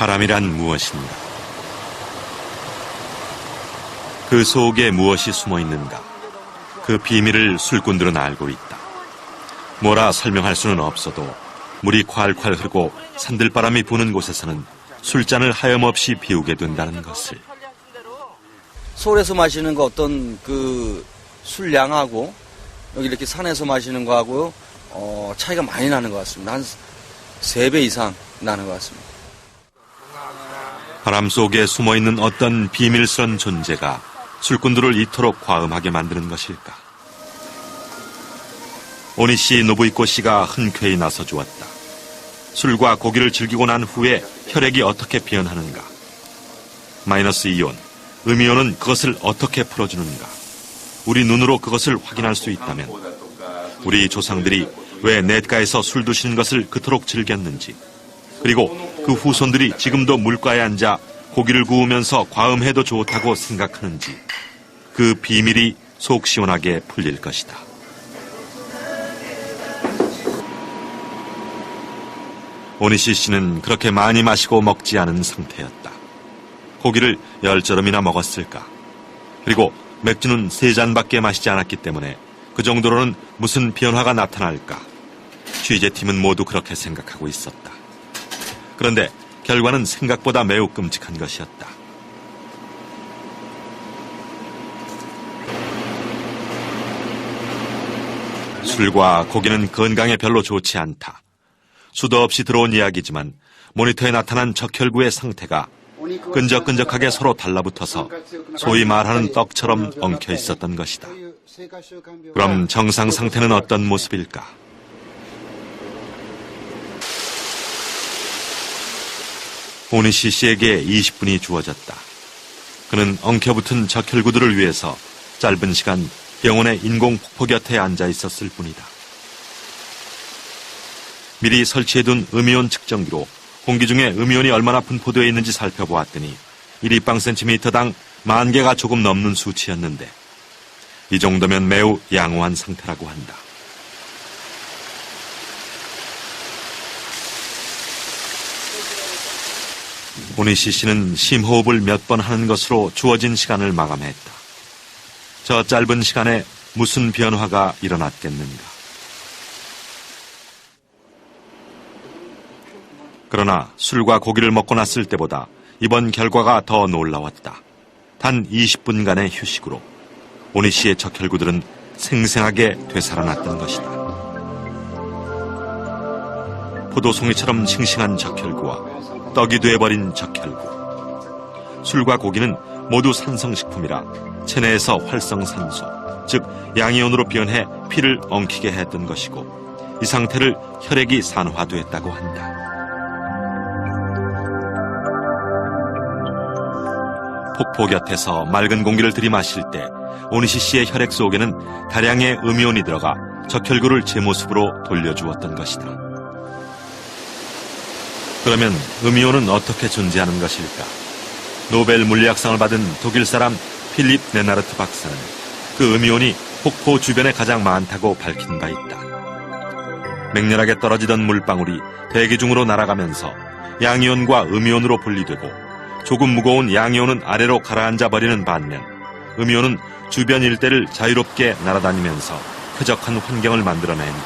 바람이란 무엇인가? 그 속에 무엇이 숨어 있는가? 그 비밀을 술꾼들은 알고 있다. 뭐라 설명할 수는 없어도 물이 콸콸 흐르고 산들바람이 부는 곳에서는 술잔을 하염없이 비우게 된다는 것을. 서울에서 마시는 거 어떤 그 술량하고 여기 이렇게 산에서 마시는 거하고 차이가 많이 나는 것 같습니다. 한 3배 이상 나는 것 같습니다. 바람 속에 숨어있는 어떤 비밀스런 존재가 술꾼들을 이토록 과음하게 만드는 것일까? 오니시 노부이코 씨가 흔쾌히 나서 주었다. 술과 고기를 즐기고 난 후에 혈액이 어떻게 변하는가? 마이너스 이온, 음이온은 그것을 어떻게 풀어주는가? 우리 눈으로 그것을 확인할 수 있다면 우리 조상들이 왜 냇가에서 술 드시는 것을 그토록 즐겼는지, 그리고 그 후손들이 지금도 물가에 앉아 고기를 구우면서 과음해도 좋다고 생각하는지 그 비밀이 속 시원하게 풀릴 것이다. 오니시 씨는 그렇게 많이 마시고 먹지 않은 상태였다. 고기를 10저름이나 먹었을까? 그리고 맥주는 3잔밖에 마시지 않았기 때문에 그 정도로는 무슨 변화가 나타날까? 취재팀은 모두 그렇게 생각하고 있었다. 그런데 결과는 생각보다 매우 끔찍한 것이었다. 술과 고기는 건강에 별로 좋지 않다. 수도 없이 들어온 이야기지만 모니터에 나타난 적혈구의 상태가 끈적끈적하게 서로 달라붙어서 소위 말하는 떡처럼 엉켜 있었던 것이다. 그럼 정상 상태는 어떤 모습일까? 오니시 씨에게 20분이 주어졌다. 그는 엉켜붙은 적혈구들을 위해서 짧은 시간 병원의 인공폭포 곁에 앉아 있었을 뿐이다. 미리 설치해둔 음이온 측정기로 공기 중에 음이온이 얼마나 분포되어 있는지 살펴보았더니 1立方cm당 10,000개가 조금 넘는 수치였는데 이 정도면 매우 양호한 상태라고 한다. 오니시 씨는 심호흡을 몇 번 하는 것으로 주어진 시간을 마감했다. 저 짧은 시간에 무슨 변화가 일어났겠는가? 그러나 술과 고기를 먹고 났을 때보다 이번 결과가 더 놀라웠다. 단 20분간의 휴식으로 오니시의 적혈구들은 생생하게 되살아났던 것이다. 포도송이처럼 싱싱한 적혈구와 떡이 돼버린 적혈구. 술과 고기는 모두 산성식품이라 체내에서 활성산소, 즉 양이온으로 변해 피를 엉키게 했던 것이고 이 상태를 혈액이 산화됐다고 한다. 폭포 곁에서 맑은 공기를 들이마실 때 오니시 씨의 혈액 속에는 다량의 음이온이 들어가 적혈구를 제 모습으로 돌려주었던 것이다. 그러면 음이온은 어떻게 존재하는 것일까? 노벨 물리학상을 받은 독일 사람 필립 네나르트 박사는 그 음이온이 폭포 주변에 가장 많다고 밝힌 바 있다. 맹렬하게 떨어지던 물방울이 대기 중으로 날아가면서 양이온과 음이온으로 분리되고 조금 무거운 양이온은 아래로 가라앉아 버리는 반면 음이온은 주변 일대를 자유롭게 날아다니면서 쾌적한 환경을 만들어낸다.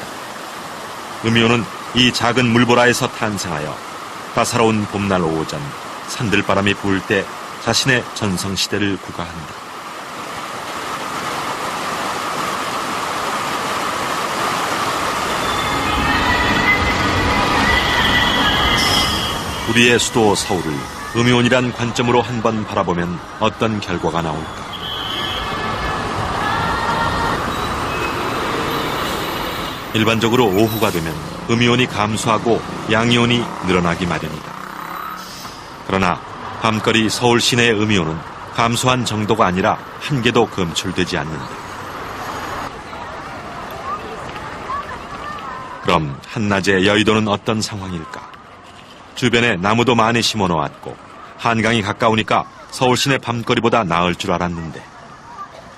음이온은 이 작은 물보라에서 탄생하여 따사로운 봄날 오전 산들바람이 부을 때 자신의 전성시대를 구가한다. 우리의 수도 서울을 음이온이란 관점으로 한번 바라보면 어떤 결과가 나올까? 일반적으로 오후가 되면 음이온이 감소하고 양이온이 늘어나기 마련이다. 그러나 밤거리 서울 시내의 음이온은 감소한 정도가 아니라 한 개도 검출되지 않는다. 그럼 한낮에 여의도는 어떤 상황일까? 주변에 나무도 많이 심어 놓았고 한강이 가까우니까 서울 시내 밤거리보다 나을 줄 알았는데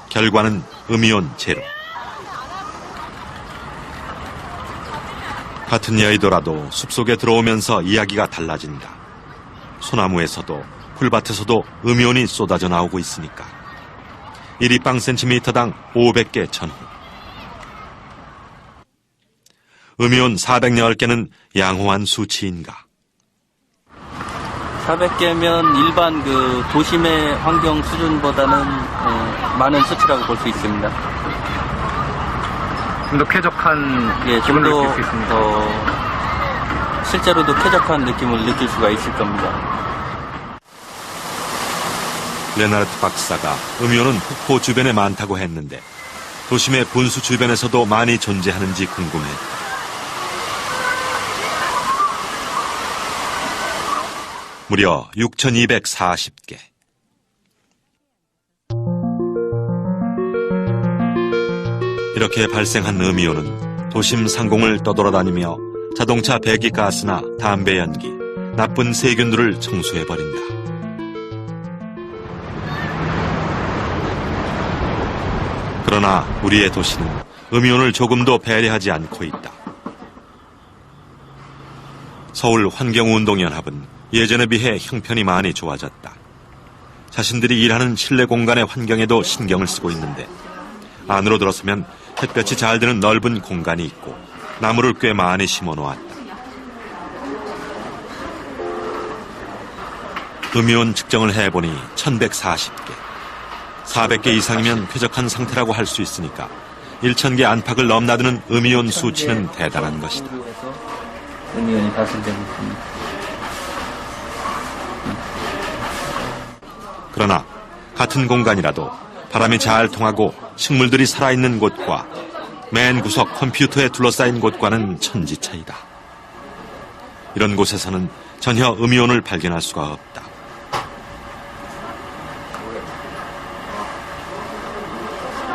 결과는 음이온 제로. 같은 여의도라도 숲속에 들어오면서 이야기가 달라진다. 소나무에서도 풀밭에서도 음이온이 쏟아져 나오고 있으니까. 1立方센티미터당 500개 전후. 음이온 410개는 양호한 수치인가? 400개면 일반 그 도심의 환경 수준보다는 많은 수치라고 볼 수 있습니다. 좀 더 쾌적한 예, 기분을 좀더 느낄 수 있습니다. 실제로도 쾌적한 느낌을 느낄 수가 있을 겁니다. 레나르트 박사가 음이온은 폭포 주변에 많다고 했는데 도심의 분수 주변에서도 많이 존재하는지 궁금했다. 무려 6,240개. 이렇게 발생한 음이온은 도심 상공을 떠돌아다니며 자동차 배기가스나 담배 연기, 나쁜 세균들을 청소해버린다. 그러나 우리의 도시는 음이온을 조금도 배려하지 않고 있다. 서울 환경운동연합은 예전에 비해 형편이 많이 좋아졌다. 자신들이 일하는 실내 공간의 환경에도 신경을 쓰고 있는데 안으로 들어서면 햇볕이 잘 드는 넓은 공간이 있고 나무를 꽤 많이 심어 놓았다. 음이온 측정을 해보니 1140개. 400개 이상이면 쾌적한 상태라고 할 수 있으니까 1000개 안팎을 넘나드는 음이온 수치는 대단한 것이다. 음이온이 발생되고 있습니다. 그러나 같은 공간이라도 바람이 잘 통하고 식물들이 살아있는 곳과 맨 구석 컴퓨터에 둘러싸인 곳과는 천지 차이다. 이런 곳에서는 전혀 음이온을 발견할 수가 없다.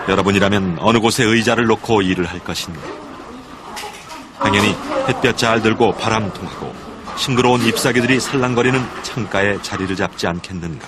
여러분이라면 어느 곳에 의자를 놓고 일을 할 것인가? 당연히 햇볕 잘 들고 바람 통하고 싱그러운 잎사귀들이 살랑거리는 창가에 자리를 잡지 않겠는가?